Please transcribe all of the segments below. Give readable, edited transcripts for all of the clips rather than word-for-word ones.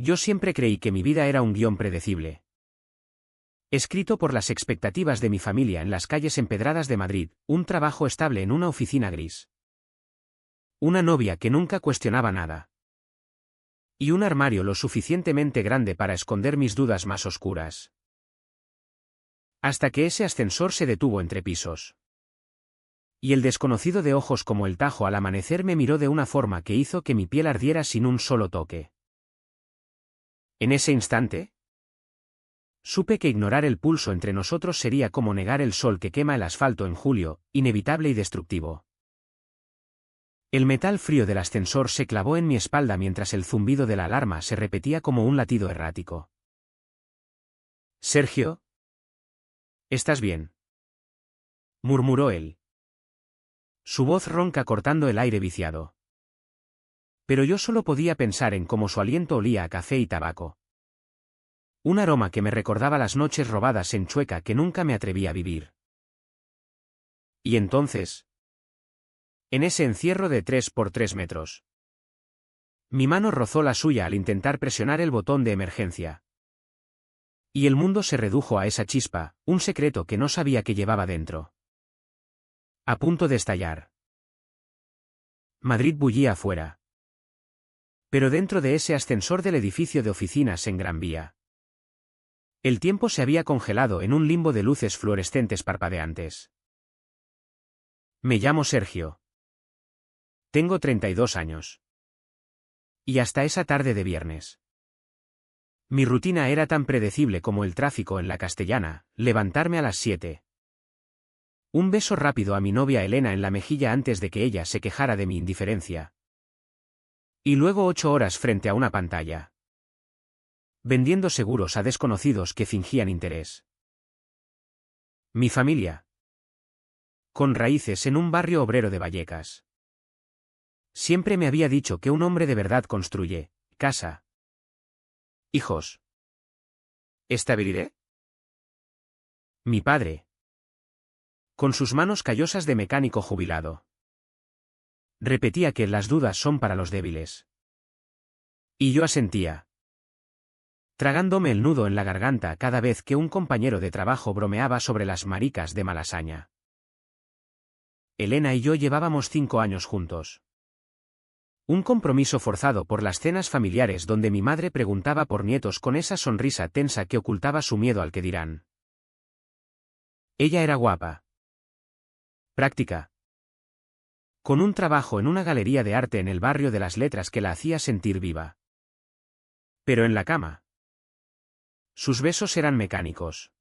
Yo siempre creí que mi vida era un guión predecible, escrito por las expectativas de mi familia en las calles empedradas de Madrid, un trabajo estable en una oficina gris, una novia que nunca cuestionaba nada, y un armario lo suficientemente grande para esconder mis dudas más oscuras. Hasta que ese ascensor se detuvo entre pisos. Y el desconocido de ojos como el Tajo al amanecer me miró de una forma que hizo que mi piel ardiera sin un solo toque. En ese instante, supe que ignorar el pulso entre nosotros sería como negar el sol que quema el asfalto en julio, inevitable y destructivo. El metal frío del ascensor se clavó en mi espalda mientras el zumbido de la alarma se repetía como un latido errático. «Sergio, ¿estás bien?», murmuró él. Su voz ronca cortando el aire viciado. Pero yo solo podía pensar en cómo su aliento olía a café y tabaco. Un aroma que me recordaba las noches robadas en Chueca que nunca me atreví a vivir. Y entonces, en ese encierro de 3 por 3 metros, mi mano rozó la suya al intentar presionar el botón de emergencia. Y el mundo se redujo a esa chispa, un secreto que no sabía que llevaba dentro. A punto de estallar. Madrid bullía afuera. Pero dentro de ese ascensor del edificio de oficinas en Gran Vía, el tiempo se había congelado en un limbo de luces fluorescentes parpadeantes. Me llamo Sergio. Tengo 32 años. Y hasta esa tarde de viernes, mi rutina era tan predecible como el tráfico en la Castellana, levantarme a las 7. Un beso rápido a mi novia Elena en la mejilla antes de que ella se quejara de mi indiferencia. Y luego 8 horas frente a una pantalla, vendiendo seguros a desconocidos que fingían interés. Mi familia, con raíces en un barrio obrero de Vallecas, siempre me había dicho que un hombre de verdad construye casa, hijos, estabilidad. Mi padre, con sus manos callosas de mecánico jubilado, repetía que las dudas son para los débiles. Y yo asentía, tragándome el nudo en la garganta cada vez que un compañero de trabajo bromeaba sobre las maricas de Malasaña. Elena y yo llevábamos 5 años juntos. Un compromiso forzado por las cenas familiares donde mi madre preguntaba por nietos con esa sonrisa tensa que ocultaba su miedo al que dirán. Ella era guapa, práctica, con un trabajo en una galería de arte en el barrio de las Letras que la hacía sentir viva. Pero en la cama, sus besos eran mecánicos,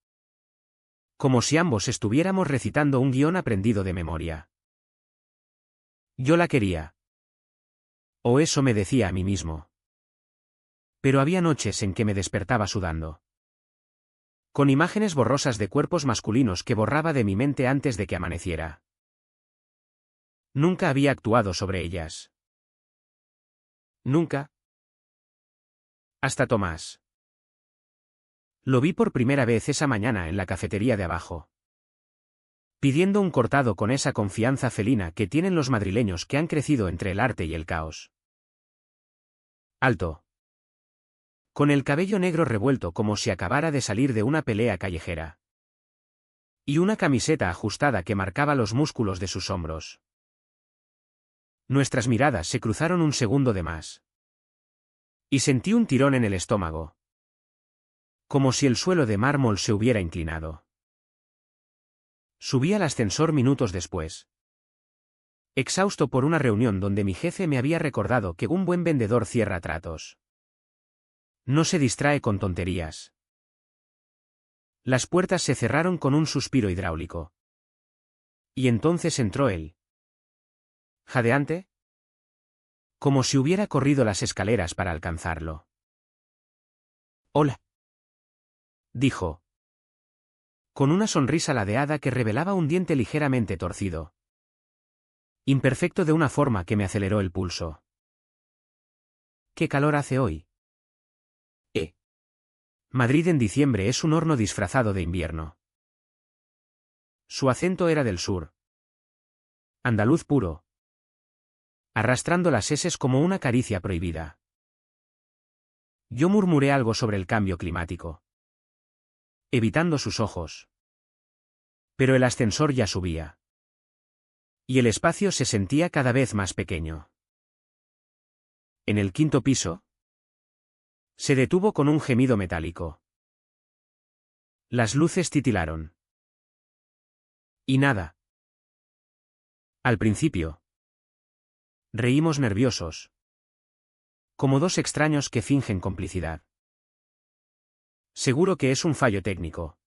como si ambos estuviéramos recitando un guión aprendido de memoria. Yo la quería. O eso me decía a mí mismo. Pero había noches en que me despertaba sudando, con imágenes borrosas de cuerpos masculinos que borraba de mi mente antes de que amaneciera. Nunca había actuado sobre ellas. Nunca. Hasta Tomás. Lo vi por primera vez esa mañana en la cafetería de abajo, pidiendo un cortado con esa confianza felina que tienen los madrileños que han crecido entre el arte y el caos. Alto, con el cabello negro revuelto como si acabara de salir de una pelea callejera, y una camiseta ajustada que marcaba los músculos de sus hombros. Nuestras miradas se cruzaron un segundo de más. Y sentí un tirón en el estómago, como si el suelo de mármol se hubiera inclinado. Subí al ascensor minutos después, exhausto por una reunión donde mi jefe me había recordado que un buen vendedor cierra tratos. No se distrae con tonterías. Las puertas se cerraron con un suspiro hidráulico. Y entonces entró él, jadeante, como si hubiera corrido las escaleras para alcanzarlo. «Hola», dijo, con una sonrisa ladeada que revelaba un diente ligeramente torcido, imperfecto de una forma que me aceleró el pulso. «¿Qué calor hace hoy?» Madrid en diciembre es un horno disfrazado de invierno. Su acento era del sur, andaluz puro, arrastrando las eses como una caricia prohibida. Yo murmuré algo sobre el cambio climático, evitando sus ojos. Pero el ascensor ya subía. Y el espacio se sentía cada vez más pequeño. En el quinto piso, se detuvo con un gemido metálico. Las luces titilaron. Y nada. Al principio, reímos nerviosos, como dos extraños que fingen complicidad. Seguro que es un fallo técnico,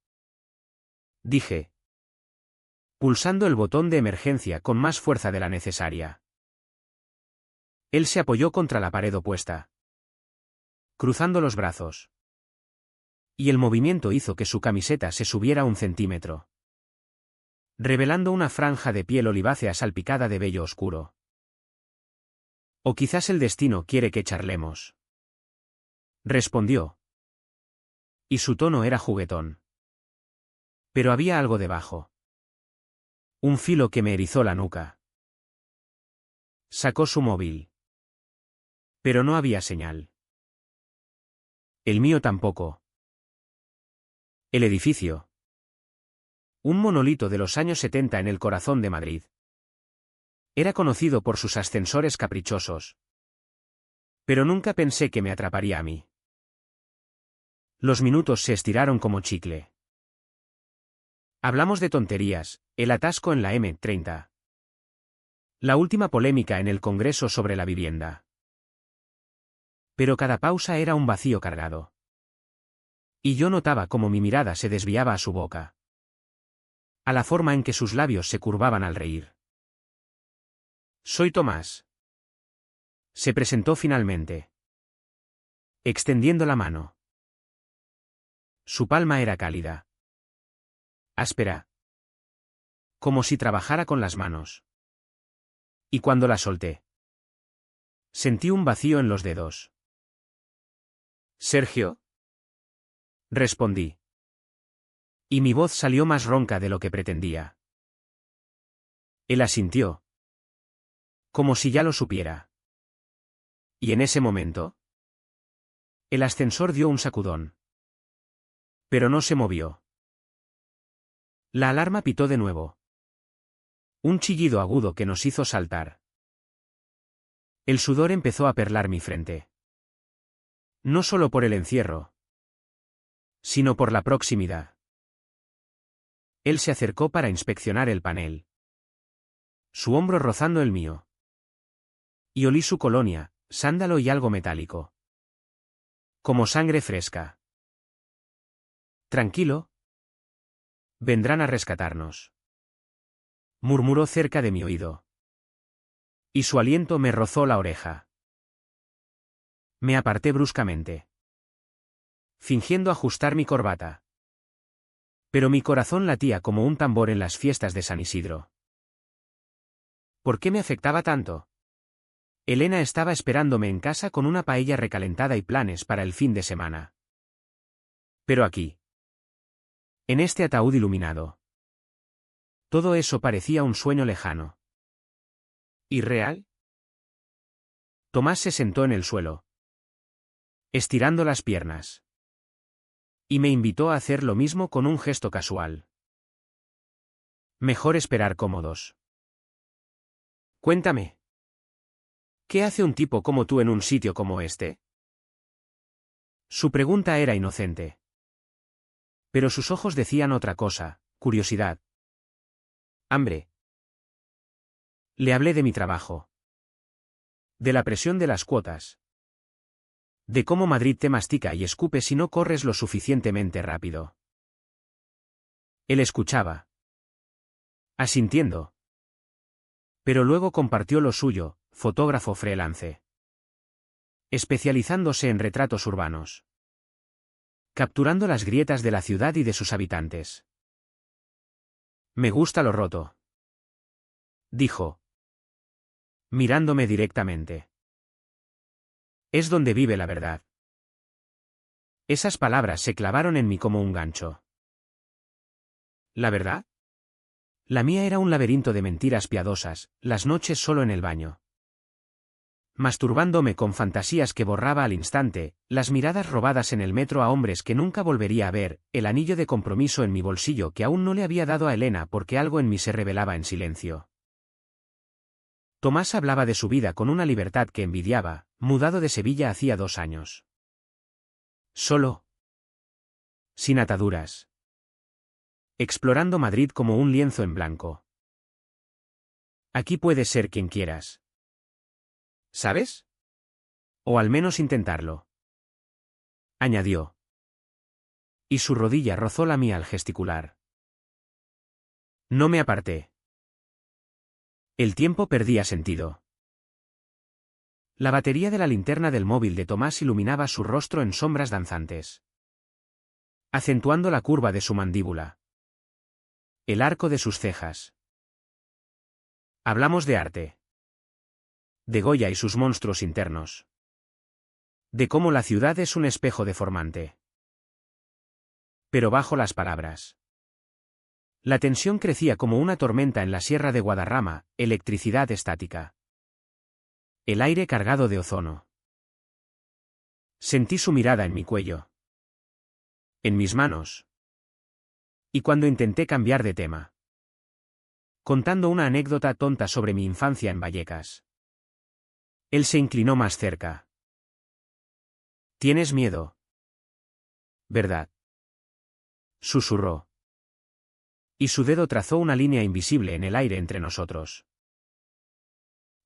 dije, pulsando el botón de emergencia con más fuerza de la necesaria. Él se apoyó contra la pared opuesta, cruzando los brazos. Y el movimiento hizo que su camiseta se subiera 1 centímetro, revelando una franja de piel olivácea salpicada de vello oscuro. O quizás el destino quiere que charlemos, respondió. Y su tono era juguetón. Pero había algo debajo. Un filo que me erizó la nuca. Sacó su móvil. Pero no había señal. El mío tampoco. El edificio. Un monolito de los años 70 en el corazón de Madrid. Era conocido por sus ascensores caprichosos. Pero nunca pensé que me atraparía a mí. Los minutos se estiraron como chicle. Hablamos de tonterías, el atasco en la M30. La última polémica en el Congreso sobre la vivienda. Pero cada pausa era un vacío cargado. Y yo notaba cómo mi mirada se desviaba a su boca. A la forma en que sus labios se curvaban al reír. Soy Tomás. Se presentó finalmente, extendiendo la mano. Su palma era cálida, áspera, como si trabajara con las manos. Y cuando la solté, sentí un vacío en los dedos. ¿Sergio? Respondí. Y mi voz salió más ronca de lo que pretendía. Él asintió, como si ya lo supiera. Y en ese momento, el ascensor dio un sacudón. Pero no se movió. La alarma pitó de nuevo. Un chillido agudo que nos hizo saltar. El sudor empezó a perlar mi frente. No solo por el encierro, sino por la proximidad. Él se acercó para inspeccionar el panel. Su hombro rozando el mío. Y olí su colonia, sándalo y algo metálico. Como sangre fresca. Tranquilo. Vendrán a rescatarnos. Murmuró cerca de mi oído. Y su aliento me rozó la oreja. Me aparté bruscamente, fingiendo ajustar mi corbata. Pero mi corazón latía como un tambor en las fiestas de San Isidro. ¿Por qué me afectaba tanto? Elena estaba esperándome en casa con una paella recalentada y planes para el fin de semana. Pero aquí, en este ataúd iluminado, todo eso parecía un sueño lejano. ¿Irreal? Tomás se sentó en el suelo, estirando las piernas. Y me invitó a hacer lo mismo con un gesto casual. Mejor esperar cómodos. Cuéntame. ¿Qué hace un tipo como tú en un sitio como este? Su pregunta era inocente. Pero sus ojos decían otra cosa, curiosidad. Hambre. Le hablé de mi trabajo. De la presión de las cuotas. De cómo Madrid te mastica y escupe si no corres lo suficientemente rápido. Él escuchaba, asintiendo. Pero luego compartió lo suyo, fotógrafo freelance. Especializándose en retratos urbanos. Capturando las grietas de la ciudad y de sus habitantes. Me gusta lo roto, dijo, mirándome directamente. Es donde vive la verdad. Esas palabras se clavaron en mí como un gancho. ¿La verdad? La mía era un laberinto de mentiras piadosas, las noches solo en el baño. masturbándome con fantasías que borraba al instante, las miradas robadas en el metro a hombres que nunca volvería a ver, el anillo de compromiso en mi bolsillo que aún no le había dado a Elena porque algo en mí se revelaba en silencio. Tomás hablaba de su vida con una libertad que envidiaba, mudado de Sevilla hacía 2 años. Solo. Sin ataduras. Explorando Madrid como un lienzo en blanco. Aquí puedes ser quien quieras. ¿Sabes? O al menos intentarlo. Añadió. Y su rodilla rozó la mía al gesticular. No me aparté. El tiempo perdía sentido. La batería de la linterna del móvil de Tomás iluminaba su rostro en sombras danzantes, acentuando la curva de su mandíbula, el arco de sus cejas. Hablamos de arte. De Goya y sus monstruos internos. De cómo la ciudad es un espejo deformante. Pero bajo las palabras. La tensión crecía como una tormenta en la sierra de Guadarrama, electricidad estática. El aire cargado de ozono. Sentí su mirada en mi cuello. En mis manos. Y cuando intenté cambiar de tema. Contando una anécdota tonta sobre mi infancia en Vallecas. Él se inclinó más cerca. ¿Tienes miedo? ¿Verdad? Susurró. Y su dedo trazó una línea invisible en el aire entre nosotros.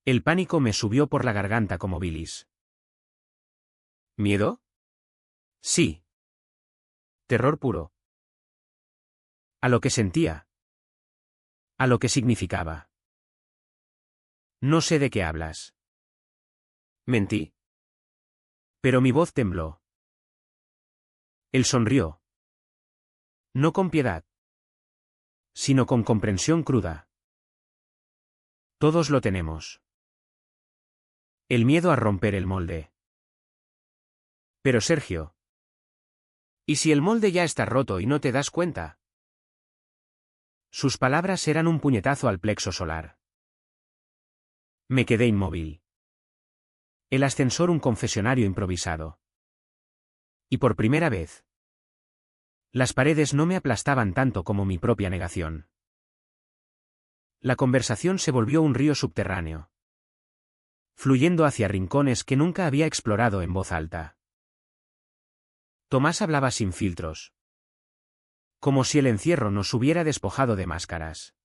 El pánico me subió por la garganta como bilis. ¿Miedo? Sí. Terror puro. A lo que sentía. A lo que significaba. No sé de qué hablas. Mentí. Pero mi voz tembló. Él sonrió. No con piedad. Sino con comprensión cruda. Todos lo tenemos. El miedo a romper el molde. Pero Sergio. ¿Y si el molde ya está roto y no te das cuenta? Sus palabras eran un puñetazo al plexo solar. Me quedé inmóvil. El ascensor un confesionario improvisado. Y por primera vez. Las paredes no me aplastaban tanto como mi propia negación. La conversación se volvió un río subterráneo. Fluyendo hacia rincones que nunca había explorado en voz alta. Tomás hablaba sin filtros. Como si el encierro nos hubiera despojado de máscaras.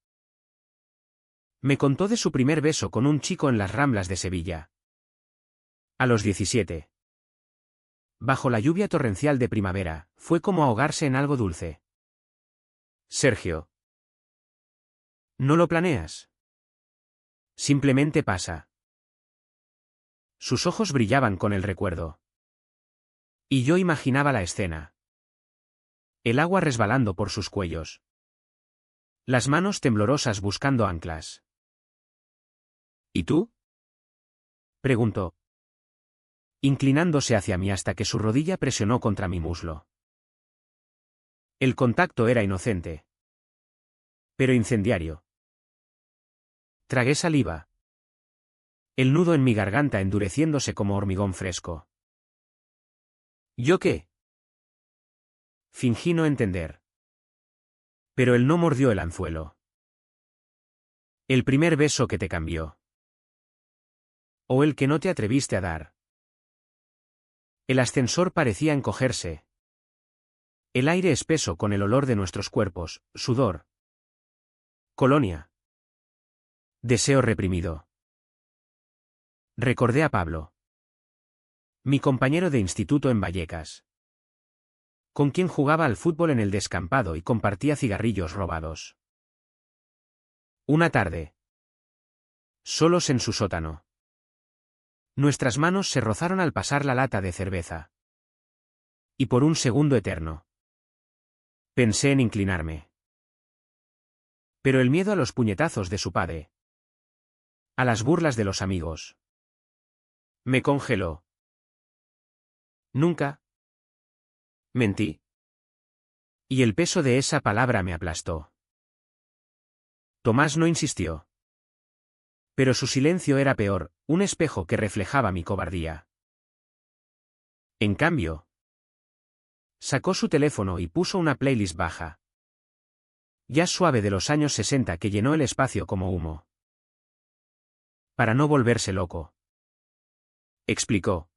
Me contó de su primer beso con un chico en las Ramblas de Sevilla. A los 17. Bajo la lluvia torrencial de primavera, fue como ahogarse en algo dulce. Sergio. ¿No lo planeas? Simplemente pasa. Sus ojos brillaban con el recuerdo. Y yo imaginaba la escena. El agua resbalando por sus cuellos. Las manos temblorosas buscando anclas. ¿Y tú? Preguntó. Inclinándose hacia mí hasta que su rodilla presionó contra mi muslo. El contacto era inocente. Pero incendiario. Tragué saliva. El nudo en mi garganta endureciéndose como hormigón fresco. ¿Yo qué? Fingí no entender. Pero él no mordió el anzuelo. El primer beso que te cambió. O el que no te atreviste a dar. El ascensor parecía encogerse. El aire espeso con el olor de nuestros cuerpos, sudor. Colonia. Deseo reprimido. Recordé a Pablo. Mi compañero de instituto en Vallecas. Con quien jugaba al fútbol en el descampado y compartía cigarrillos robados. Una tarde. Solos en su sótano. Nuestras manos se rozaron al pasar la lata de cerveza. Y por un segundo eterno. Pensé en inclinarme. Pero el miedo a los puñetazos de su padre. A las burlas de los amigos. Me congeló. Nunca. Mentí. Y el peso de esa palabra me aplastó. Tomás no insistió. Pero su silencio era peor, un espejo que reflejaba mi cobardía. En cambio, sacó su teléfono y puso una playlist baja. Jazz suave de los años 60 que llenó el espacio como humo. Para no volverse loco, explicó.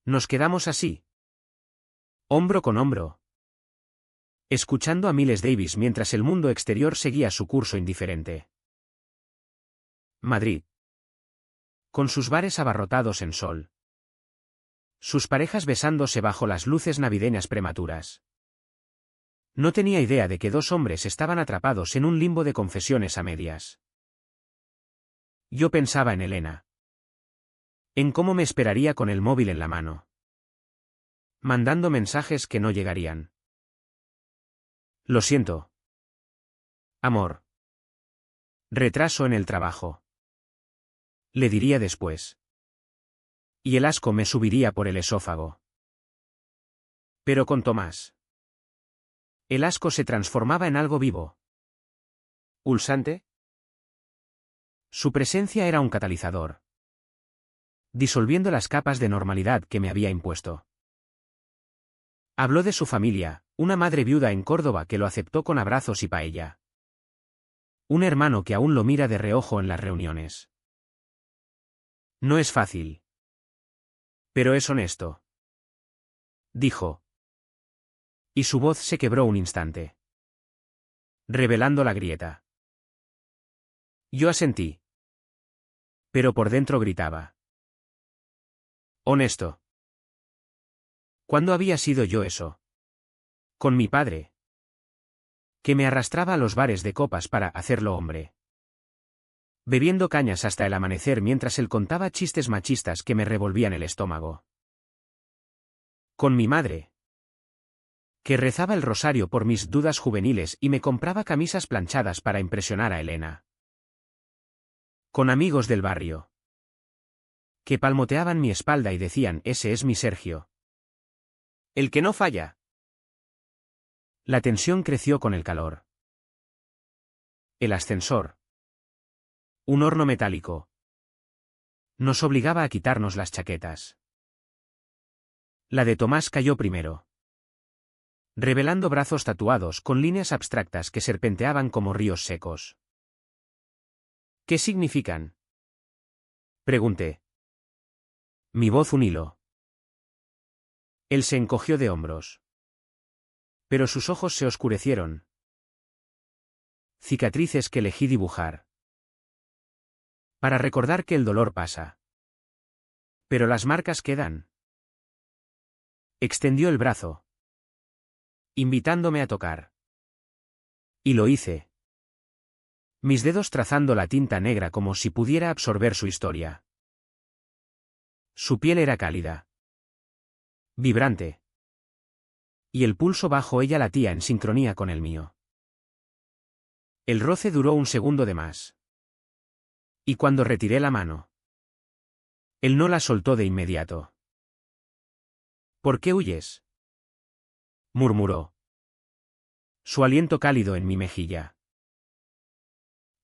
Nos quedamos así, hombro con hombro, escuchando a Miles Davis mientras el mundo exterior seguía su curso indiferente. Madrid. Con sus bares abarrotados en sol. Sus parejas besándose bajo las luces navideñas prematuras. No tenía idea de que dos hombres estaban atrapados en un limbo de confesiones a medias. Yo pensaba en Elena. En cómo me esperaría con el móvil en la mano. Mandando mensajes que no llegarían. Lo siento. Amor. Retraso en el trabajo. Le diría después. Y el asco me subiría por el esófago. Pero con Tomás. El asco se transformaba en algo vivo. ¿Pulsante? Su presencia era un catalizador. Disolviendo las capas de normalidad que me había impuesto. Habló de su familia, una madre viuda en Córdoba que lo aceptó con abrazos y paella. Un hermano que aún lo mira de reojo en las reuniones. No es fácil. Pero es honesto. Dijo. Y su voz se quebró un instante. Revelando la grieta. Yo asentí. Pero por dentro gritaba. Honesto. ¿Cuándo había sido yo eso? Con mi padre. Que me arrastraba a los bares de copas para hacerlo hombre. Bebiendo cañas hasta el amanecer mientras él contaba chistes machistas que me revolvían el estómago. Con mi madre. Que rezaba el rosario por mis dudas juveniles y me compraba camisas planchadas para impresionar a Elena. Con amigos del barrio. Que palmoteaban mi espalda y decían, ese es mi Sergio. El que no falla. La tensión creció con el calor. El ascensor. Un horno metálico. Nos obligaba a quitarnos las chaquetas. La de Tomás cayó primero. Revelando brazos tatuados con líneas abstractas que serpenteaban como ríos secos. ¿Qué significan? Pregunté. Mi voz un hilo. Él se encogió de hombros. Pero sus ojos se oscurecieron. Cicatrices que elegí dibujar. Para recordar que el dolor pasa. Pero las marcas quedan. Extendió el brazo. Invitándome a tocar. Y lo hice. Mis dedos trazando la tinta negra como si pudiera absorber su historia. Su piel era cálida. Vibrante. Y el pulso bajo ella latía en sincronía con el mío. El roce duró un segundo de más. Y cuando retiré la mano, él no la soltó de inmediato. ¿Por qué huyes? Murmuró. Su aliento cálido en mi mejilla.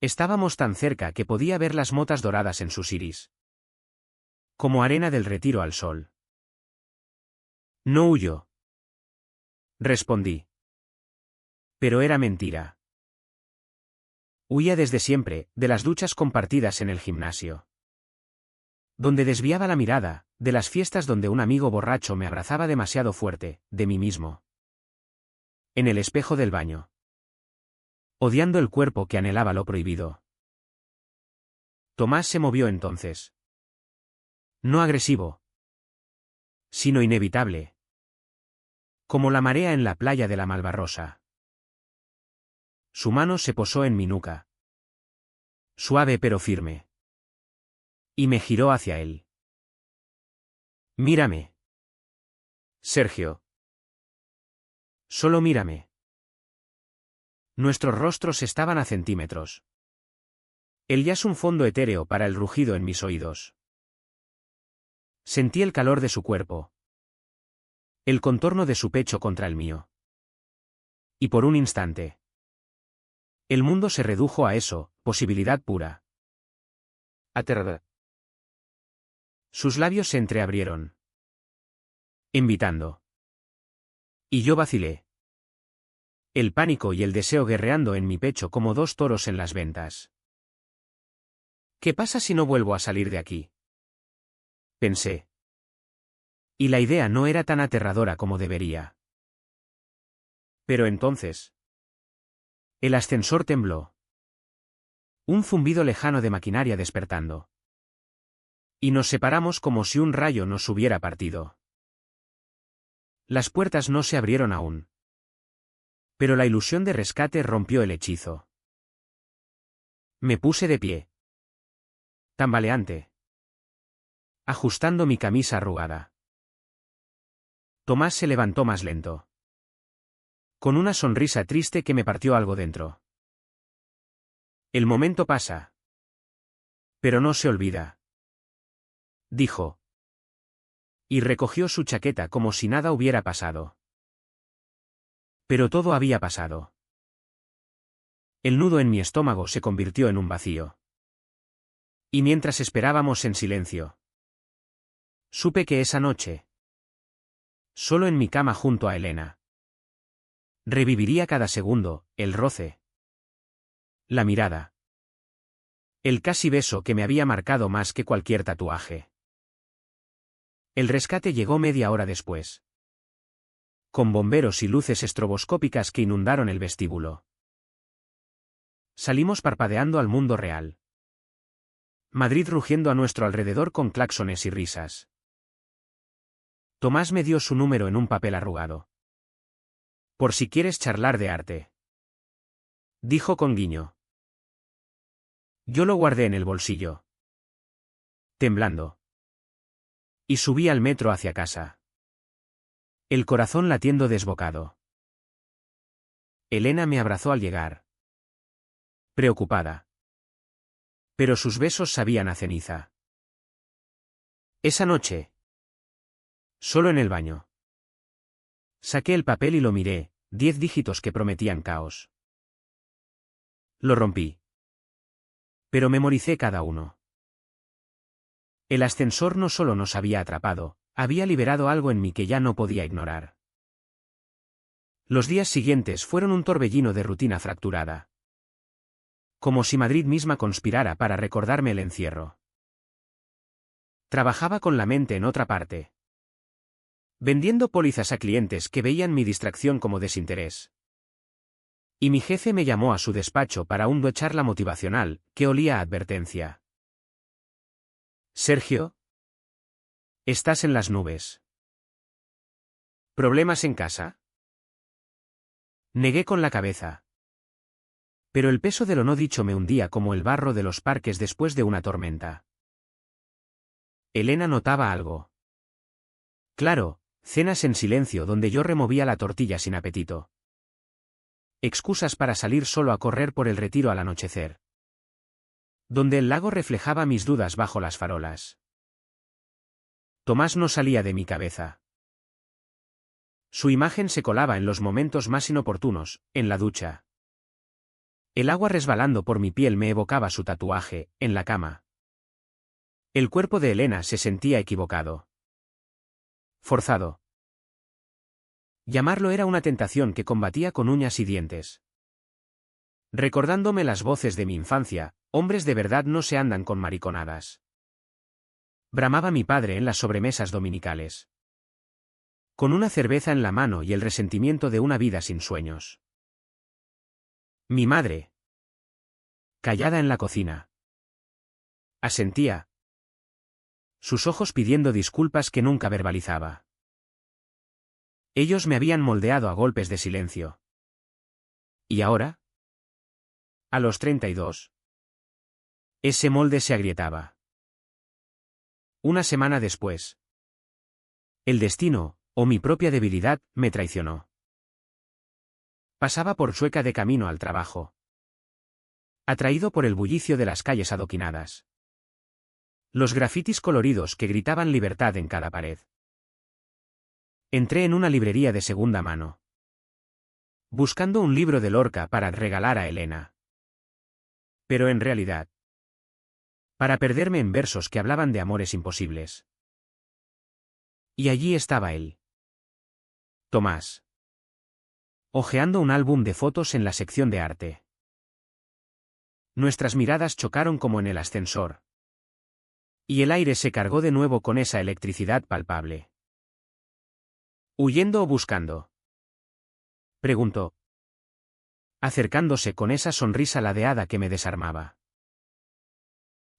Estábamos tan cerca que podía ver las motas doradas en sus iris. Como arena del retiro al sol. No huyó. Respondí. Pero era mentira. Huía desde siempre, de las duchas compartidas en el gimnasio. Donde desviaba la mirada, de las fiestas donde un amigo borracho me abrazaba demasiado fuerte, de mí mismo. En el espejo del baño. Odiando el cuerpo que anhelaba lo prohibido. Tomás se movió entonces. No agresivo. Sino inevitable. Como la marea en la playa de la Malvarrosa. Su mano se posó en mi nuca. Suave pero firme. Y me giró hacia él. Mírame. Sergio. Solo mírame. Nuestros rostros estaban a centímetros. Él ya es un fondo etéreo para el rugido en mis oídos. Sentí el calor de su cuerpo. El contorno de su pecho contra el mío. Y por un instante. El mundo se redujo a eso, posibilidad pura. aterrada. Sus labios se entreabrieron, invitando. Y yo vacilé. El pánico y el deseo guerreando en mi pecho como dos toros en las ventas. ¿Qué pasa si no vuelvo a salir de aquí?, pensé. Y la idea no era tan aterradora como debería. Pero entonces, el ascensor tembló. Un zumbido lejano de maquinaria despertando. Y nos separamos como si un rayo nos hubiera partido. Las puertas no se abrieron aún. Pero la ilusión de rescate rompió el hechizo. Me puse de pie, tambaleante, ajustando mi camisa arrugada. Tomás se levantó más lento, con una sonrisa triste que me partió algo dentro. El momento pasa, pero no se olvida, dijo. Y recogió su chaqueta como si nada hubiera pasado. Pero todo había pasado. El nudo en mi estómago se convirtió en un vacío. Y mientras esperábamos en silencio, supe que esa noche, solo en mi cama junto a Elena, reviviría cada segundo, el roce, la mirada, el casi beso que me había marcado más que cualquier tatuaje. El rescate llegó media hora después, con bomberos y luces estroboscópicas que inundaron el vestíbulo. Salimos parpadeando al mundo real. Madrid rugiendo a nuestro alrededor con claxones y risas. Tomás me dio su número en un papel arrugado. Por si quieres charlar de arte, dijo con guiño. Yo lo guardé en el bolsillo, temblando. Y subí al metro hacia casa, el corazón latiendo desbocado. Elena me abrazó al llegar, preocupada. Pero sus besos sabían a ceniza. Esa noche, solo en el baño, saqué el papel y lo miré, 10 dígitos que prometían caos. Lo rompí. Pero memoricé cada uno. El ascensor no solo nos había atrapado, había liberado algo en mí que ya no podía ignorar. Los días siguientes fueron un torbellino de rutina fracturada. Como si Madrid misma conspirara para recordarme el encierro. Trabajaba con la mente en otra parte, vendiendo pólizas a clientes que veían mi distracción como desinterés. Y mi jefe me llamó a su despacho para una charla motivacional, que olía a advertencia. Sergio, estás en las nubes. ¿Problemas en casa? Negué con la cabeza. Pero el peso de lo no dicho me hundía como el barro de los parques después de una tormenta. Elena notaba algo. Claro, cenas en silencio donde yo removía la tortilla sin apetito. Excusas para salir solo a correr por el retiro al anochecer. Donde el lago reflejaba mis dudas bajo las farolas. Tomás no salía de mi cabeza. Su imagen se colaba en los momentos más inoportunos, en la ducha. El agua resbalando por mi piel me evocaba su tatuaje, en la cama. El cuerpo de Elena se sentía equivocado. Forzado. Llamarlo era una tentación que combatía con uñas y dientes. Recordándome las voces de mi infancia, hombres de verdad no se andan con mariconadas. Bramaba mi padre en las sobremesas dominicales. Con una cerveza en la mano y el resentimiento de una vida sin sueños. Mi madre, callada en la cocina, asentía. Sus ojos pidiendo disculpas que nunca verbalizaba. Ellos me habían moldeado a golpes de silencio. ¿Y ahora? A los 32. Ese molde se agrietaba. Una semana después. El destino, o mi propia debilidad, me traicionó. Pasaba por Sueca de camino al trabajo. Atraído por el bullicio de las calles adoquinadas. Los grafitis coloridos que gritaban libertad en cada pared. Entré en una librería de segunda mano. Buscando un libro de Lorca para regalar a Elena. Pero en realidad, para perderme en versos que hablaban de amores imposibles. Y allí estaba él. Tomás. Hojeando un álbum de fotos en la sección de arte. Nuestras miradas chocaron como en el ascensor. Y el aire se cargó de nuevo con esa electricidad palpable. ¿Huyendo o buscando?, preguntó, acercándose con esa sonrisa ladeada que me desarmaba.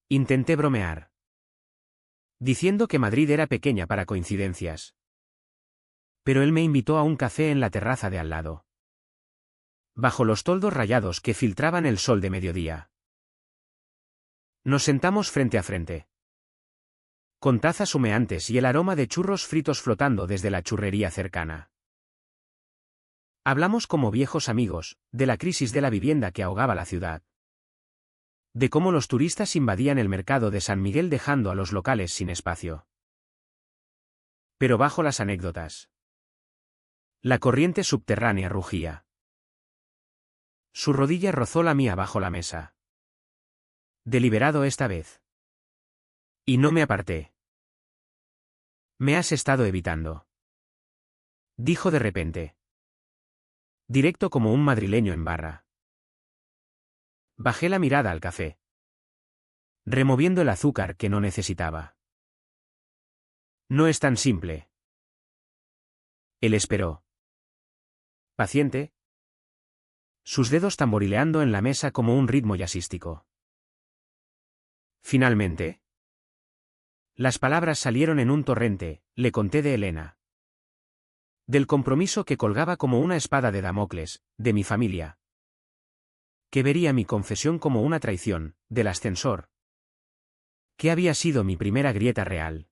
Intenté bromear, diciendo que Madrid era pequeña para coincidencias. Pero él me invitó a un café en la terraza de al lado, bajo los toldos rayados que filtraban el sol de mediodía. Nos sentamos frente a frente, con tazas humeantes y el aroma de churros fritos flotando desde la churrería cercana. Hablamos como viejos amigos, de la crisis de la vivienda que ahogaba la ciudad. De cómo los turistas invadían el mercado de San Miguel dejando a los locales sin espacio. Pero bajo las anécdotas, la corriente subterránea rugía. Su rodilla rozó la mía bajo la mesa. Deliberado esta vez. Y no me aparté. Me has estado evitando, dijo de repente. Directo como un madrileño en barra. Bajé la mirada al café, removiendo el azúcar que no necesitaba. No es tan simple. Él esperó, paciente, sus dedos tamborileando en la mesa como un ritmo jazzístico. Finalmente, las palabras salieron en un torrente. Le conté de Elena, del compromiso que colgaba como una espada de Damocles, de mi familia, que vería mi confesión como una traición, del ascensor, que había sido mi primera grieta real.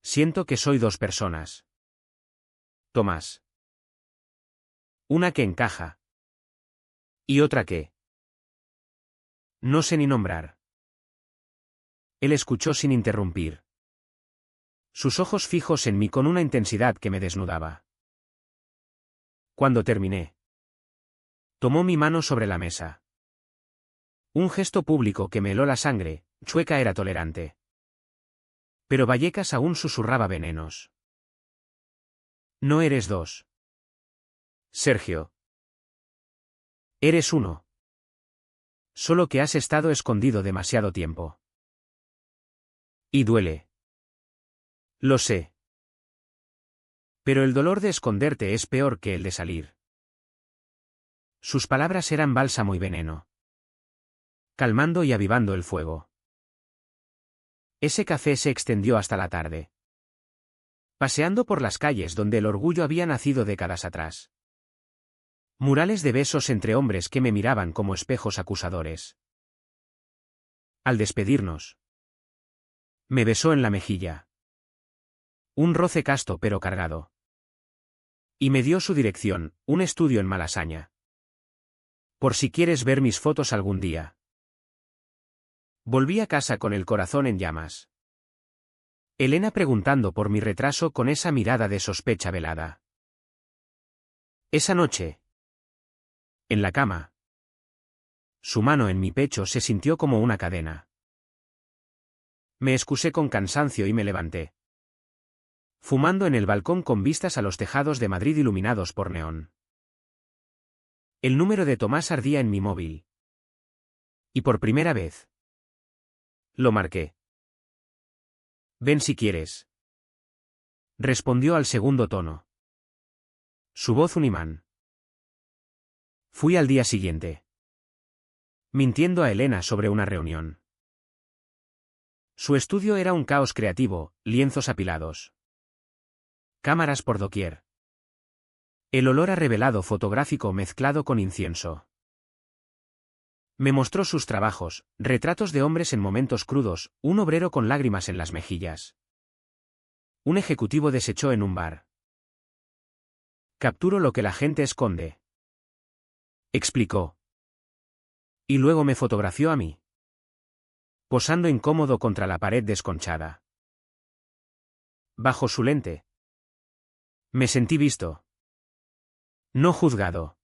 Siento que soy dos personas, Tomás. Una que encaja. Y otra que no sé ni nombrar. Él escuchó sin interrumpir, sus ojos fijos en mí con una intensidad que me desnudaba. Cuando terminé, tomó mi mano sobre la mesa. Un gesto público que me heló la sangre. Chueca era tolerante, pero Vallecas aún susurraba venenos. No eres dos, Sergio. Eres uno. Solo que has estado escondido demasiado tiempo. Y duele. Lo sé. Pero el dolor de esconderte es peor que el de salir. Sus palabras eran bálsamo y veneno, calmando y avivando el fuego. Ese café se extendió hasta la tarde, paseando por las calles donde el orgullo había nacido décadas atrás. Murales de besos entre hombres que me miraban como espejos acusadores. Al despedirnos, me besó en la mejilla. Un roce casto pero cargado. Y me dio su dirección, un estudio en Malasaña. Por si quieres ver mis fotos algún día. Volví a casa con el corazón en llamas. Elena preguntando por mi retraso con esa mirada de sospecha velada. Esa noche, en la cama, su mano en mi pecho se sintió como una cadena. Me excusé con cansancio y me levanté, fumando en el balcón con vistas a los tejados de Madrid iluminados por neón. El número de Tomás ardía en mi móvil. Y por primera vez lo marqué. Ven si quieres, respondió al segundo tono. Su voz un imán. Fui al día siguiente, mintiendo a Elena sobre una reunión. Su estudio era un caos creativo, lienzos apilados, cámaras por doquier. El olor a revelado fotográfico mezclado con incienso. Me mostró sus trabajos, retratos de hombres en momentos crudos, un obrero con lágrimas en las mejillas. Un ejecutivo desechó en un bar. Capturo lo que la gente esconde, explicó. Y luego me fotografió a mí, posando incómodo contra la pared desconchada. Bajo su lente, me sentí visto, no juzgado.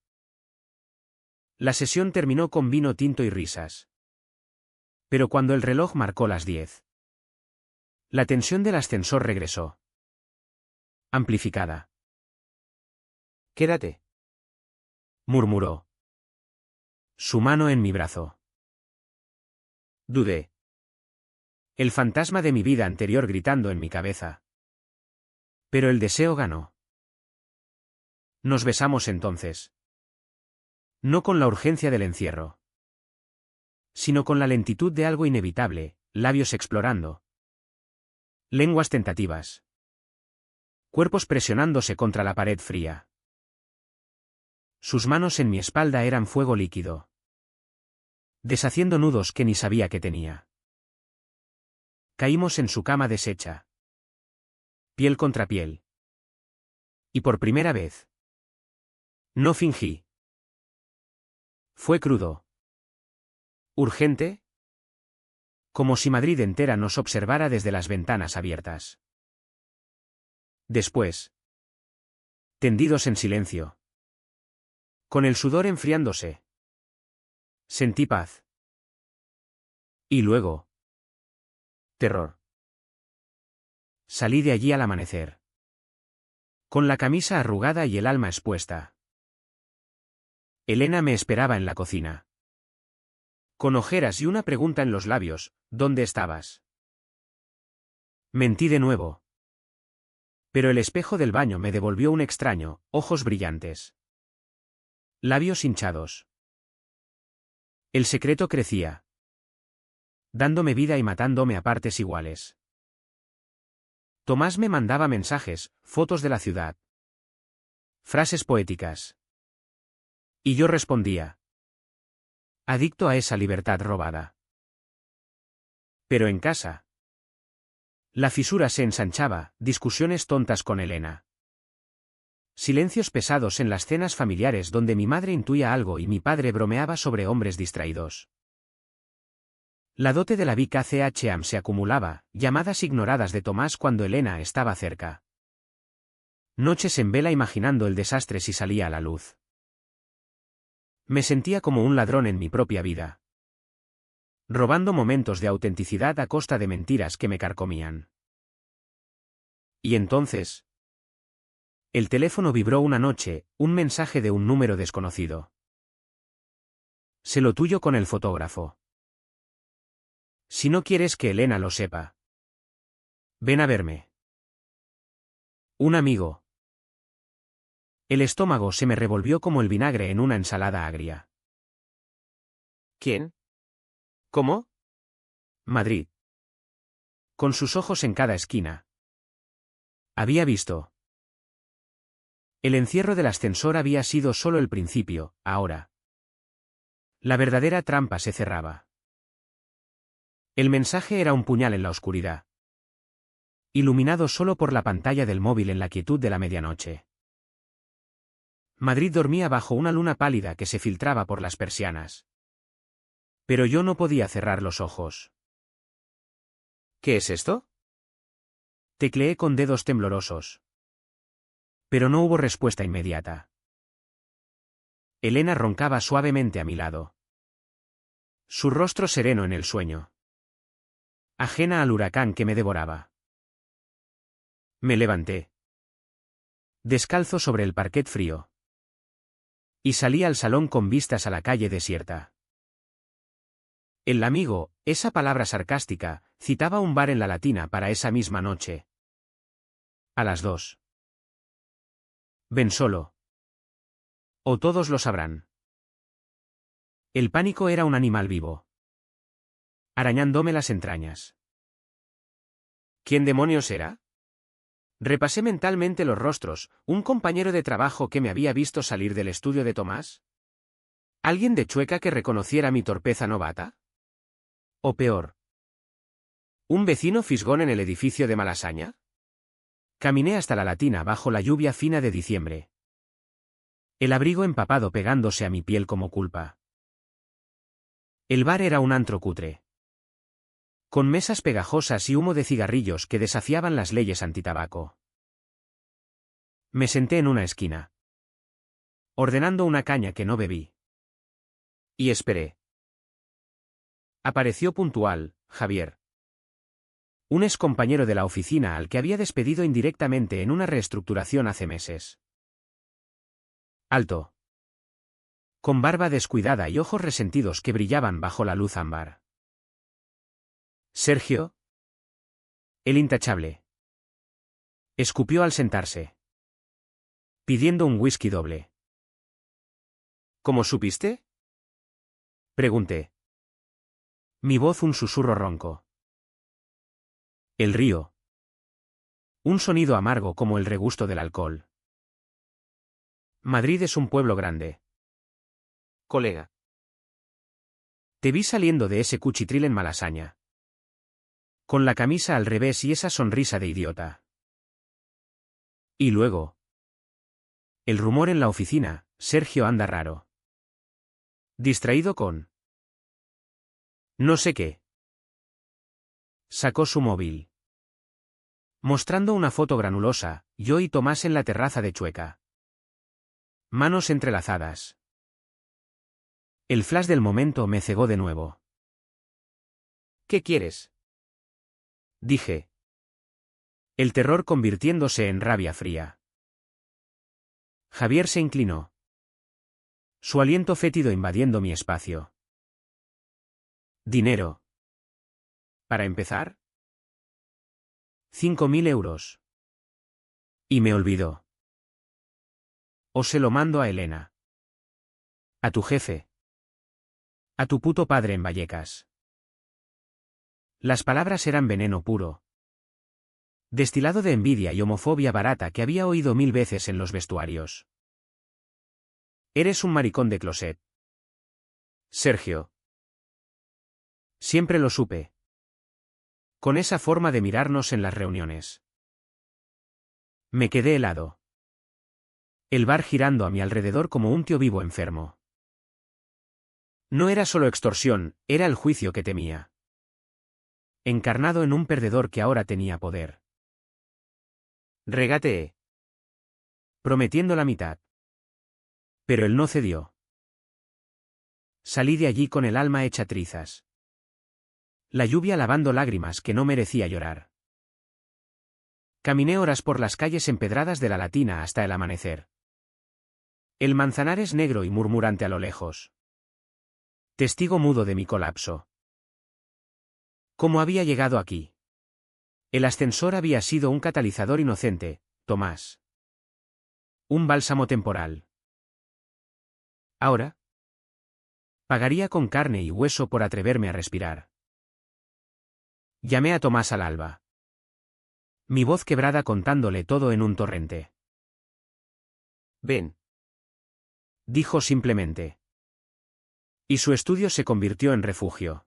La sesión terminó con vino tinto y risas. Pero cuando el reloj marcó las 10, la tensión del ascensor regresó. Amplificada. Quédate. Murmuró. Su mano en mi brazo. Dudé. El fantasma de mi vida anterior gritando en mi cabeza. Pero el deseo ganó. Nos besamos entonces. No con la urgencia del encierro, sino con la lentitud de algo inevitable, labios explorando. Lenguas tentativas. Cuerpos presionándose contra la pared fría. Sus manos en mi espalda eran fuego líquido, deshaciendo nudos que ni sabía que tenía. Caímos en su cama deshecha. Piel contra piel. Y por primera vez. No fingí. Fue crudo. Urgente. Como si Madrid entera nos observara desde las ventanas abiertas. Después. Tendidos en silencio. Con el sudor enfriándose. Sentí paz. Y luego. Terror. Salí de allí al amanecer. Con la camisa arrugada y el alma expuesta. Elena me esperaba en la cocina. Con ojeras y una pregunta en los labios, ¿dónde estabas? Mentí de nuevo. Pero el espejo del baño me devolvió un extraño, ojos brillantes. Labios hinchados. El secreto crecía. Dándome vida y matándome a partes iguales. Tomás me mandaba mensajes, fotos de la ciudad. Frases poéticas. Y yo respondía. Adicto a esa libertad robada. Pero en casa. La fisura se ensanchaba, discusiones tontas con Elena. Silencios pesados en las cenas familiares donde mi madre intuía algo y mi padre bromeaba sobre hombres distraídos. La dote de la Vic ACHAM se acumulaba, llamadas ignoradas de Tomás cuando Elena estaba cerca. Noches en vela imaginando el desastre si salía a la luz. Me sentía como un ladrón en mi propia vida. Robando momentos de autenticidad a costa de mentiras que me carcomían. Y entonces. El teléfono vibró una noche, un mensaje de un número desconocido. Sé lo tuyo con el fotógrafo. Si no quieres que Elena lo sepa. Ven a verme. Un amigo. El estómago se me revolvió como el vinagre en una ensalada agria. ¿Quién? ¿Cómo? Madrid. Con sus ojos en cada esquina. Había visto. El encierro del ascensor había sido solo el principio, ahora. La verdadera trampa se cerraba. El mensaje era un puñal en la oscuridad. Iluminado solo por la pantalla del móvil en la quietud de la medianoche. Madrid dormía bajo una luna pálida que se filtraba por las persianas. Pero yo no podía cerrar los ojos. ¿Qué es esto? Tecleé con dedos temblorosos. Pero no hubo respuesta inmediata. Elena roncaba suavemente a mi lado. Su rostro sereno en el sueño. Ajena al huracán que me devoraba. Me levanté. Descalzo sobre el parquet frío. Y salí al salón con vistas a la calle desierta. El amigo, esa palabra sarcástica, citaba un bar en la Latina para esa misma noche. A las 2. Ven solo. O todos lo sabrán. El pánico era un animal vivo. Arañándome las entrañas. ¿Quién demonios era? Repasé mentalmente los rostros, un compañero de trabajo que me había visto salir del estudio de Tomás. ¿Alguien de Chueca que reconociera mi torpeza novata? O peor. ¿Un vecino fisgón en el edificio de Malasaña? Caminé hasta la Latina bajo la lluvia fina de diciembre. El abrigo empapado pegándose a mi piel como culpa. El bar era un antro cutre. Con mesas pegajosas y humo de cigarrillos que desafiaban las leyes antitabaco. Me senté en una esquina. Ordenando una caña que no bebí. Y esperé. Apareció puntual, Javier. Un excompañero de la oficina al que había despedido indirectamente en una reestructuración hace meses. Alto. Con barba descuidada y ojos resentidos que brillaban bajo la luz ámbar. Sergio. El intachable. Escupió al sentarse. Pidiendo un whisky doble. ¿Cómo supiste? Pregunté. Mi voz un susurro ronco. El río. Un sonido amargo como el regusto del alcohol. Madrid es un pueblo grande. Colega. Te vi saliendo de ese cuchitril en Malasaña. Con la camisa al revés y esa sonrisa de idiota. Y luego. El rumor en la oficina, Sergio anda raro. Distraído con. No sé qué. Sacó su móvil. Mostrando una foto granulosa, yo y Tomás en la terraza de Chueca. Manos entrelazadas. El flash del momento me cegó de nuevo. ¿Qué quieres? Dije. El terror convirtiéndose en rabia fría. Javier se inclinó. Su aliento fétido invadiendo mi espacio. Dinero. ¿Para empezar? 5.000 euros. Y me olvidó. O se lo mando a Elena. A tu jefe. A tu puto padre en Vallecas. Las palabras eran veneno puro. Destilado de envidia y homofobia barata que había oído 1000 veces en los vestuarios. Eres un maricón de closet. Sergio. Siempre lo supe. Con esa forma de mirarnos en las reuniones. Me quedé helado. El bar girando a mi alrededor como un tío vivo enfermo. No era solo extorsión, era el juicio que temía. Encarnado en un perdedor que ahora tenía poder. Regateé. Prometiendo la mitad. Pero él no cedió. Salí de allí con el alma hecha trizas. La lluvia lavando lágrimas que no merecía llorar. Caminé horas por las calles empedradas de la Latina hasta el amanecer. El Manzanares negro y murmurante a lo lejos. Testigo mudo de mi colapso. ¿Cómo había llegado aquí? El ascensor había sido un catalizador inocente, Tomás. Un bálsamo temporal. Ahora. Pagaría con carne y hueso por atreverme a respirar. Llamé a Tomás al alba. Mi voz quebrada contándole todo en un torrente. Ven. Dijo simplemente. Y su estudio se convirtió en refugio.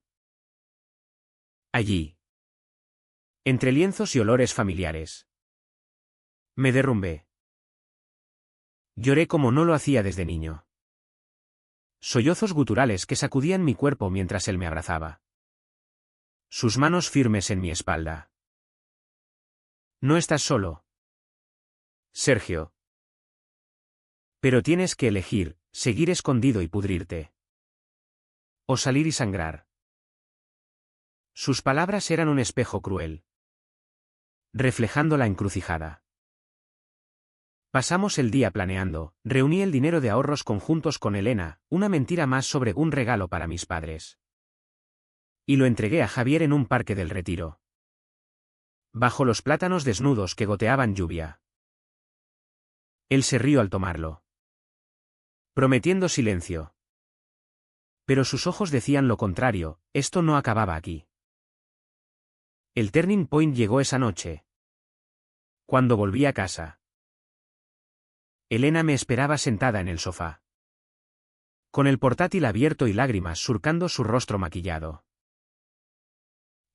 Allí. Entre lienzos y olores familiares. Me derrumbé. Lloré como no lo hacía desde niño. Sollozos guturales que sacudían mi cuerpo mientras él me abrazaba. Sus manos firmes en mi espalda. No estás solo. Sergio. Pero tienes que elegir, seguir escondido y pudrirte. O salir y sangrar. Sus palabras eran un espejo cruel. Reflejando la encrucijada. Pasamos el día planeando, reuní el dinero de ahorros conjuntos con Elena, una mentira más sobre un regalo para mis padres. Y lo entregué a Javier en un parque del Retiro. Bajo los plátanos desnudos que goteaban lluvia. Él se rió al tomarlo. Prometiendo silencio. Pero sus ojos decían lo contrario, esto no acababa aquí. El turning point llegó esa noche. Cuando volví a casa. Elena me esperaba sentada en el sofá. Con el portátil abierto y lágrimas surcando su rostro maquillado.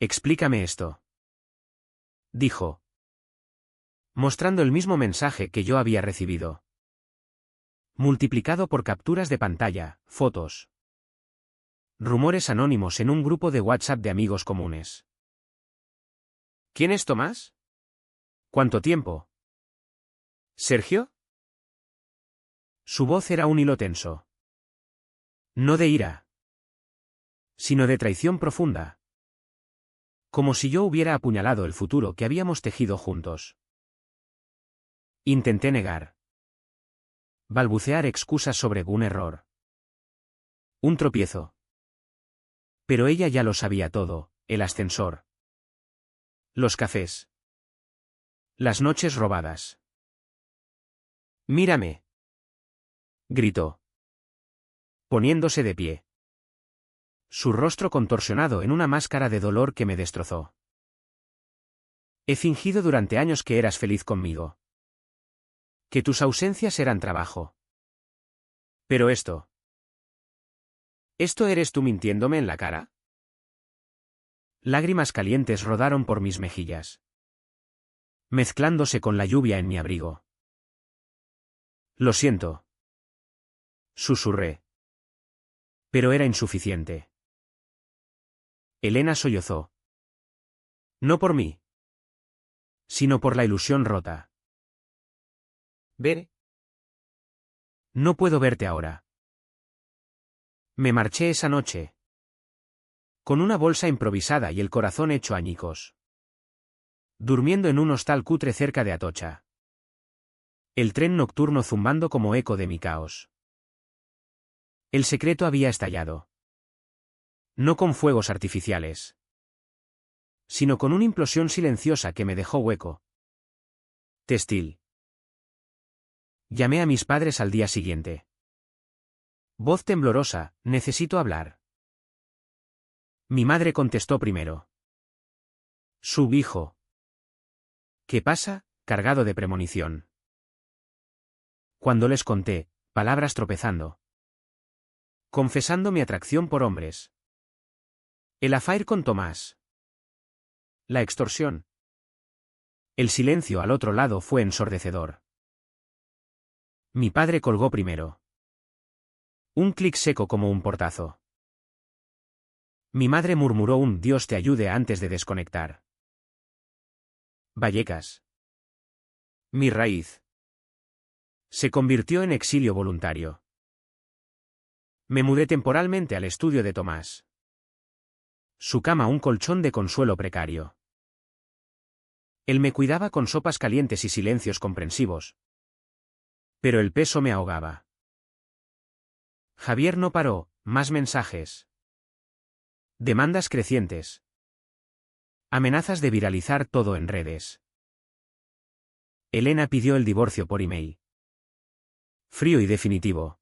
Explícame esto. Dijo. Mostrando el mismo mensaje que yo había recibido. Multiplicado por capturas de pantalla, fotos. Rumores anónimos en un grupo de WhatsApp de amigos comunes. ¿Quién es Tomás? ¿Cuánto tiempo? ¿Sergio? Su voz era un hilo tenso. No de ira. sino de traición profunda. Como si yo hubiera apuñalado el futuro que habíamos tejido juntos. Intenté negar. Balbucear excusas sobre un error. Un tropiezo. Pero ella ya lo sabía todo, el ascensor. Los cafés. Las noches robadas. Mírame. Gritó. Poniéndose de pie. Su rostro contorsionado en una máscara de dolor que me destrozó. He fingido durante años que eras feliz conmigo. Que tus ausencias eran trabajo. Pero esto. ¿Esto eres tú mintiéndome en la cara? Lágrimas calientes rodaron por mis mejillas, mezclándose con la lluvia en mi abrigo. Lo siento. Susurré. Pero era insuficiente. Elena sollozó. No por mí, sino por la ilusión rota. Ver. No puedo verte ahora. Me marché esa noche, con una bolsa improvisada y el corazón hecho añicos. Durmiendo en un hostal cutre cerca de Atocha. El tren nocturno zumbando como eco de mi caos. El secreto había estallado. No con fuegos artificiales, sino con una implosión silenciosa que me dejó hueco. Textil. Llamé a mis padres al día siguiente. Voz temblorosa, necesito hablar. Mi madre contestó primero. Su hijo. ¿Qué pasa? Cargado de premonición. Cuando les conté, palabras tropezando. Confesando mi atracción por hombres. El affair con Tomás. La extorsión. El silencio al otro lado fue ensordecedor. Mi padre colgó primero. Un clic seco como un portazo. Mi madre murmuró un Dios te ayude antes de desconectar. Vallecas. Mi raíz. Se convirtió en exilio voluntario. Me mudé temporalmente al estudio de Tomás. Su cama un colchón de consuelo precario. Él me cuidaba con sopas calientes y silencios comprensivos. Pero el peso me ahogaba. Javier no paró, más mensajes. Demandas crecientes. Amenazas de viralizar todo en redes. Elena pidió el divorcio por email. Frío y definitivo.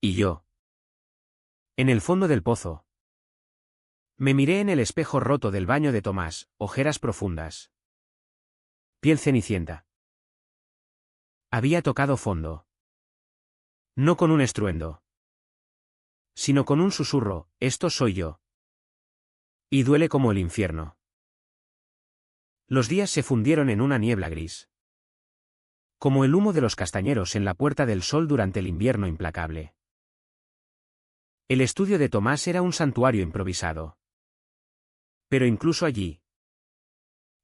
Y yo. En el fondo del pozo. Me miré en el espejo roto del baño de Tomás, ojeras profundas. Piel cenicienta. Había tocado fondo. No con un estruendo, sino con un susurro, esto soy yo. Y duele como el infierno. Los días se fundieron en una niebla gris. Como el humo de los castañeros en la puerta del sol durante el invierno implacable. El estudio de Tomás era un santuario improvisado. Pero incluso allí.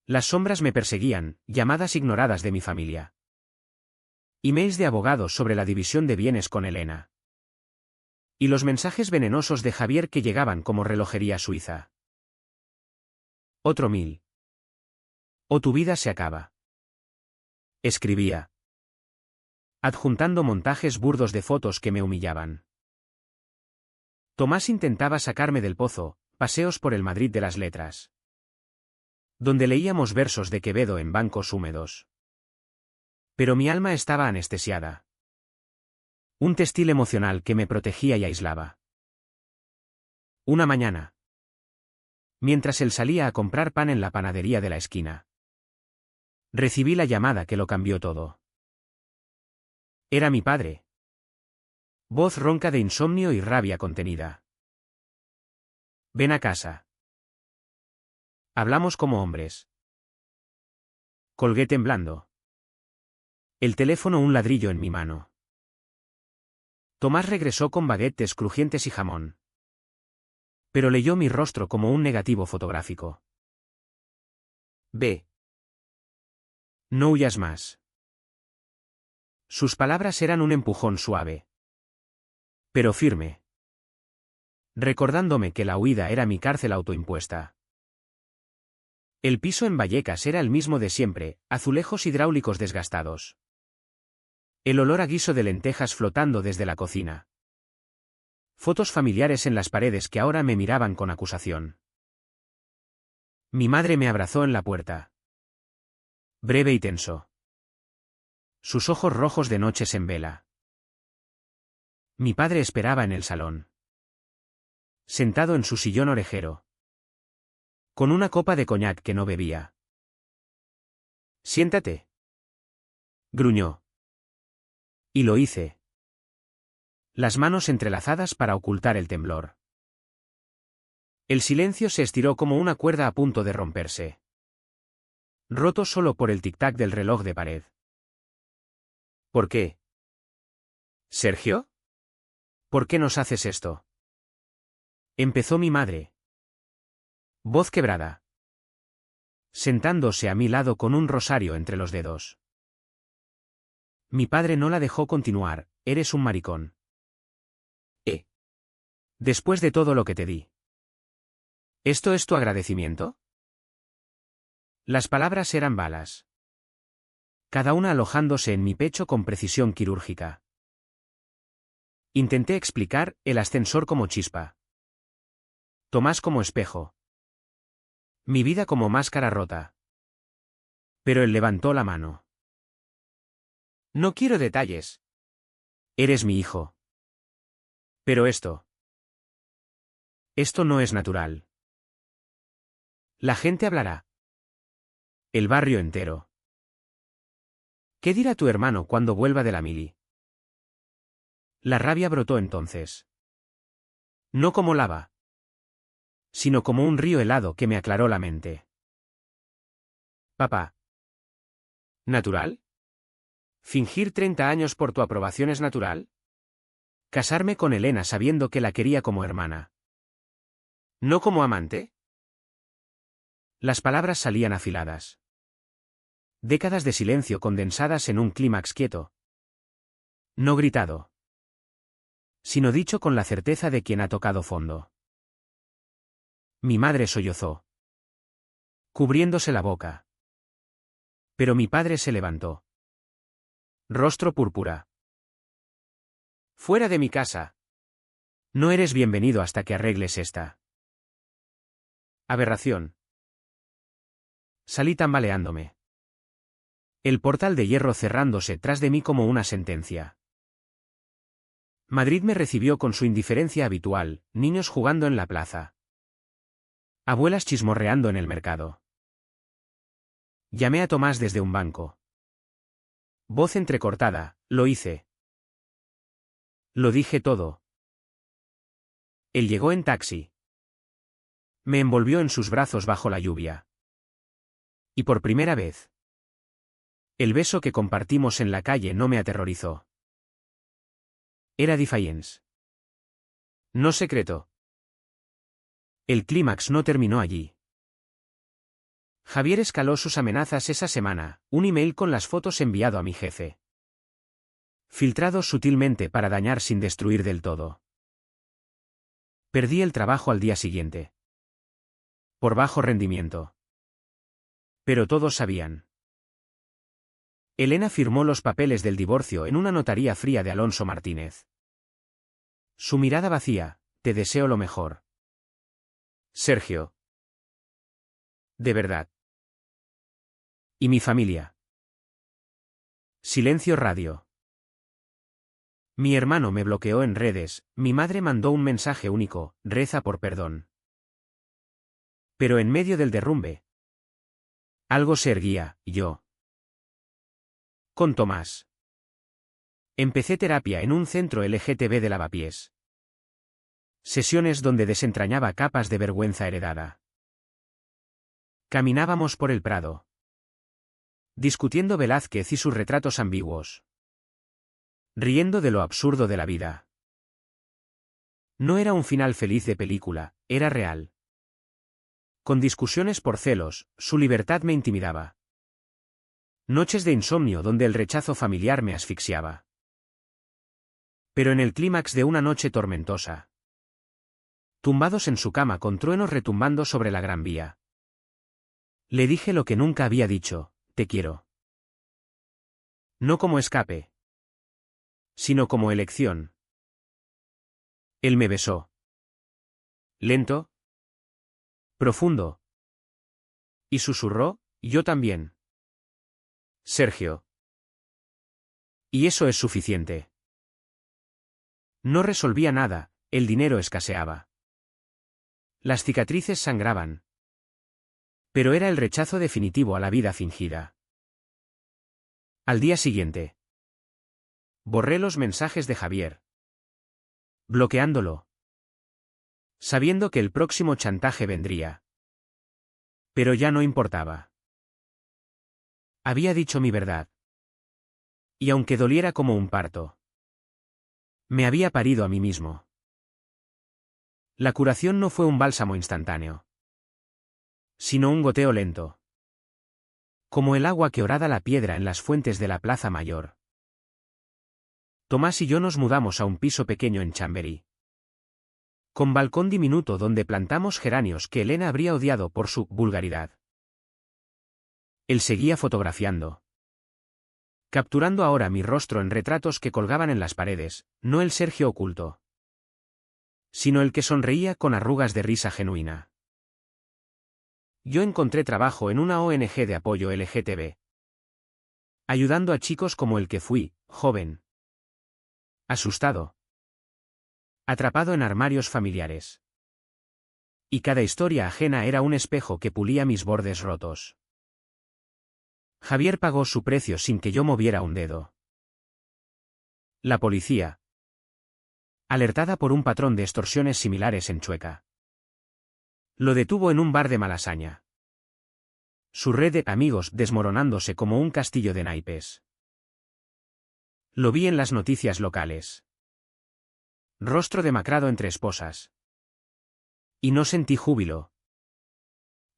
Las sombras me perseguían, llamadas ignoradas de mi familia. Emails de abogados sobre la división de bienes con Elena. Y los mensajes venenosos de Javier que llegaban como relojería suiza. Otro 1000. O tu vida se acaba. Escribía. Adjuntando montajes burdos de fotos que me humillaban. Tomás intentaba sacarme del pozo, paseos por el Madrid de las letras. Donde leíamos versos de Quevedo en bancos húmedos. Pero mi alma estaba anestesiada. Un textil emocional que me protegía y aislaba. Una mañana. Mientras él salía a comprar pan en la panadería de la esquina. Recibí la llamada que lo cambió todo. Era mi padre. Voz ronca de insomnio y rabia contenida. Ven a casa. Hablamos como hombres. Colgué temblando. El teléfono un ladrillo en mi mano. Tomás regresó con baguettes crujientes y jamón. Pero leyó mi rostro como un negativo fotográfico. Ve. No huyas más. Sus palabras eran un empujón suave. Pero firme. recordándome que la huida era mi cárcel autoimpuesta. El piso en Vallecas era el mismo de siempre, azulejos hidráulicos desgastados. El olor a guiso de lentejas flotando desde la cocina. Fotos familiares en las paredes que ahora me miraban con acusación. Mi madre me abrazó en la puerta. Breve y tenso. Sus ojos rojos de noches en vela. Mi padre esperaba en el salón. Sentado en su sillón orejero. Con una copa de coñac que no bebía. Siéntate. Gruñó. Y lo hice. Las manos entrelazadas para ocultar el temblor. El silencio se estiró como una cuerda a punto de romperse. Roto solo por el tic-tac del reloj de pared. ¿Por qué? ¿Sergio? ¿Por qué nos haces esto? Empezó mi madre. Voz quebrada. Sentándose a mi lado con un rosario entre los dedos. Mi padre no la dejó continuar. Eres un maricón. Después de todo lo que te di. ¿Esto es tu agradecimiento? Las palabras eran balas. Cada una alojándose en mi pecho con precisión quirúrgica. Intenté explicar, el ascensor como chispa. Tomás como espejo. Mi vida como máscara rota. Pero él levantó la mano. No quiero detalles. Eres mi hijo. Pero esto no es natural. La gente hablará. El barrio entero. ¿Qué dirá tu hermano cuando vuelva de la mili? La rabia brotó entonces. No como lava, sino como un río helado que me aclaró la mente. Papá. ¿Natural? ¿Fingir 30 años por tu aprobación es natural? ¿Casarme con Elena sabiendo que la quería como hermana? ¿No como amante? Las palabras salían afiladas. Décadas de silencio condensadas en un clímax quieto. No gritado. Sino dicho con la certeza de quien ha tocado fondo. Mi madre sollozó. Cubriéndose la boca. Pero mi padre se levantó. Rostro púrpura. Fuera de mi casa. No eres bienvenido hasta que arregles esta aberración. Salí tambaleándome. El portal de hierro cerrándose tras de mí como una sentencia. Madrid me recibió con su indiferencia habitual, niños jugando en la plaza. Abuelas chismorreando en el mercado. Llamé a Tomás desde un banco. Voz entrecortada, lo hice. Lo dije todo. Él llegó en taxi. Me envolvió en sus brazos bajo la lluvia. Y por primera vez. El beso que compartimos en la calle no me aterrorizó. Era defiance. No secreto. El clímax no terminó allí. Javier escaló sus amenazas esa semana, un email con las fotos enviado a mi jefe. Filtrados sutilmente para dañar sin destruir del todo. Perdí el trabajo al día siguiente. Por bajo rendimiento. Pero todos sabían. Elena firmó los papeles del divorcio en una notaría fría de Alonso Martínez. Su mirada vacía, te deseo lo mejor. Sergio. De verdad. ¿Y mi familia? Silencio radio. Mi hermano me bloqueó en redes, mi madre mandó un mensaje único, reza por perdón. Pero en medio del derrumbe. Algo se erguía, y yo. Con Tomás. Empecé terapia en un centro LGTB de Lavapiés. Sesiones donde desentrañaba capas de vergüenza heredada. Caminábamos por el Prado. Discutiendo Velázquez y sus retratos ambiguos. Riendo de lo absurdo de la vida. No era un final feliz de película, era real. Con discusiones por celos, su libertad me intimidaba. Noches de insomnio donde el rechazo familiar me asfixiaba. Pero en el clímax de una noche tormentosa. tumbados en su cama con truenos retumbando sobre la Gran Vía. Le dije lo que nunca había dicho: te quiero. No como escape, sino como elección. Él me besó. Lento, profundo. Y susurró: yo también. Sergio. Y eso es suficiente. No resolvía nada, el dinero escaseaba. Las cicatrices sangraban. Pero era el rechazo definitivo a la vida fingida. Al día siguiente. Borré los mensajes de Javier. Bloqueándolo. Sabiendo que el próximo chantaje vendría. Pero ya no importaba. Había dicho mi verdad. Y aunque doliera como un parto, me había parido a mí mismo. La curación no fue un bálsamo instantáneo, sino un goteo lento. Como el agua que horada la piedra en las fuentes de la Plaza Mayor. Tomás y yo nos mudamos a un piso pequeño en Chamberí. Con balcón diminuto donde plantamos geranios que Elena habría odiado por su vulgaridad. Él seguía fotografiando. Capturando ahora mi rostro en retratos que colgaban en las paredes, no el Sergio oculto, sino el que sonreía con arrugas de risa genuina. Yo encontré trabajo en una ONG de apoyo LGTB. Ayudando a chicos como el que fui, joven. Asustado. Atrapado en armarios familiares. Y cada historia ajena era un espejo que pulía mis bordes rotos. Javier pagó su precio sin que yo moviera un dedo. La policía. Alertada por un patrón de extorsiones similares en Chueca. Lo detuvo en un bar de Malasaña. Su red de amigos desmoronándose como un castillo de naipes. Lo vi en las noticias locales. Rostro demacrado entre esposas. Y no sentí júbilo.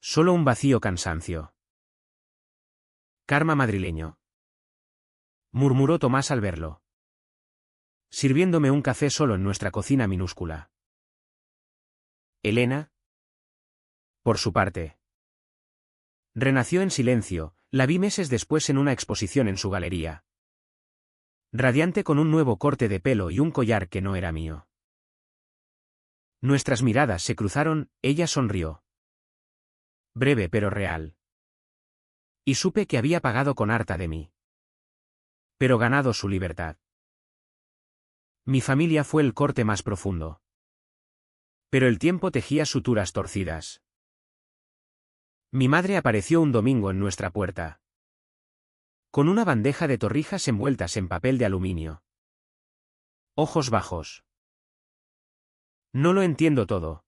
Solo un vacío cansancio. Karma madrileño. Murmuró Tomás al verlo. Sirviéndome un café solo en nuestra cocina minúscula. Elena. Por su parte. Renació en silencio, la vi meses después en una exposición en su galería. Radiante con un nuevo corte de pelo y un collar que no era mío. Nuestras miradas se cruzaron, ella sonrió. Breve pero real. Y supe que había pagado con harta de mí. Pero ganado su libertad. Mi familia fue el corte más profundo. Pero el tiempo tejía suturas torcidas. Mi madre apareció un domingo en nuestra puerta. Con una bandeja de torrijas envueltas en papel de aluminio. Ojos bajos. No lo entiendo todo.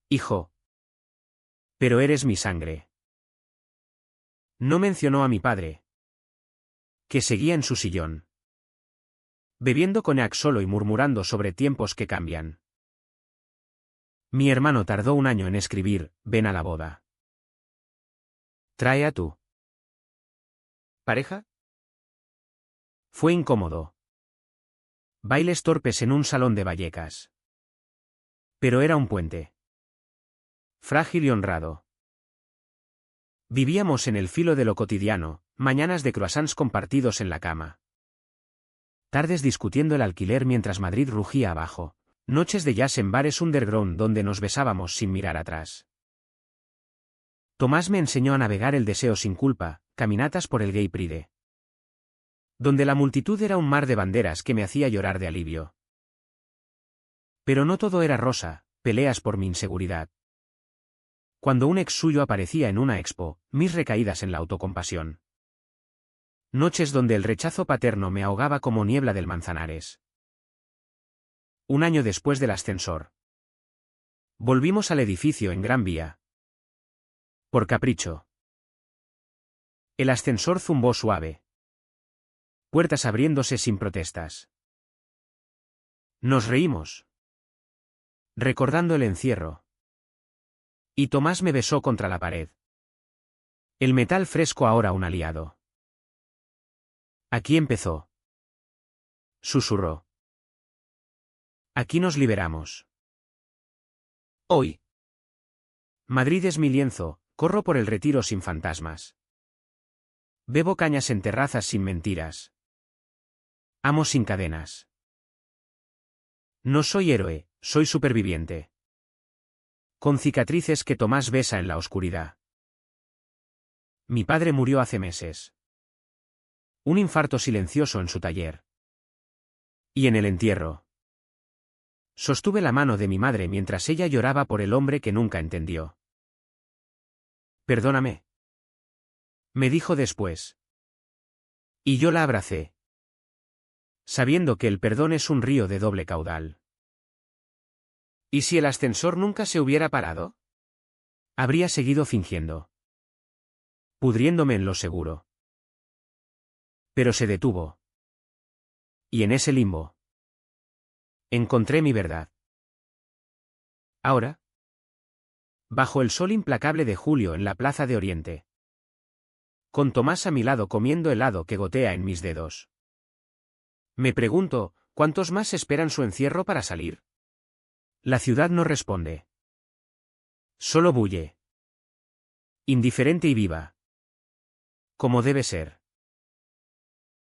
Hijo. Pero eres mi sangre. No mencionó a mi padre, que seguía en su sillón. Bebiendo coñac solo y murmurando sobre tiempos que cambian. Mi hermano tardó un año en escribir, ven a la boda. Trae a tu ¿Pareja? Fue incómodo. Bailes torpes en un salón de Vallecas. Pero era un puente. Frágil y honrado. Vivíamos en el filo de lo cotidiano, mañanas de croissants compartidos en la cama. Tardes discutiendo el alquiler mientras Madrid rugía abajo. Noches de jazz en bares underground donde nos besábamos sin mirar atrás. Tomás me enseñó a navegar el deseo sin culpa, caminatas por el Gay Pride. Donde la multitud era un mar de banderas que me hacía llorar de alivio. Pero no todo era rosa, peleas por mi inseguridad. Cuando un ex suyo aparecía en una expo, mis recaídas en la autocompasión. Noches donde el rechazo paterno me ahogaba como niebla del Manzanares. Un año después del ascensor. Volvimos al edificio en Gran Vía. Por capricho. El ascensor zumbó suave. Puertas abriéndose sin protestas. Nos reímos. Recordando el encierro. Y Tomás me besó contra la pared. El metal fresco ahora un aliado. Aquí empezó. Susurró. Aquí nos liberamos. Hoy. Madrid es mi lienzo, corro por el Retiro sin fantasmas. Bebo cañas en terrazas sin mentiras. Amo sin cadenas. No soy héroe, soy superviviente. Con cicatrices que Tomás besa en la oscuridad. Mi padre murió hace meses. Un infarto silencioso en su taller. Y en el entierro. Sostuve la mano de mi madre mientras ella lloraba por el hombre que nunca entendió. Perdóname. Me dijo después. Y yo la abracé. Sabiendo que el perdón es un río de doble caudal. ¿Y si el ascensor nunca se hubiera parado? Habría seguido fingiendo. Pudriéndome en lo seguro. Pero se detuvo. Y en ese limbo encontré mi verdad. Ahora, bajo el sol implacable de julio en la Plaza de Oriente, con Tomás a mi lado comiendo helado que gotea en mis dedos, me pregunto, ¿cuántos más esperan su encierro para salir? La ciudad no responde. Solo bulle. Indiferente y viva. Como debe ser.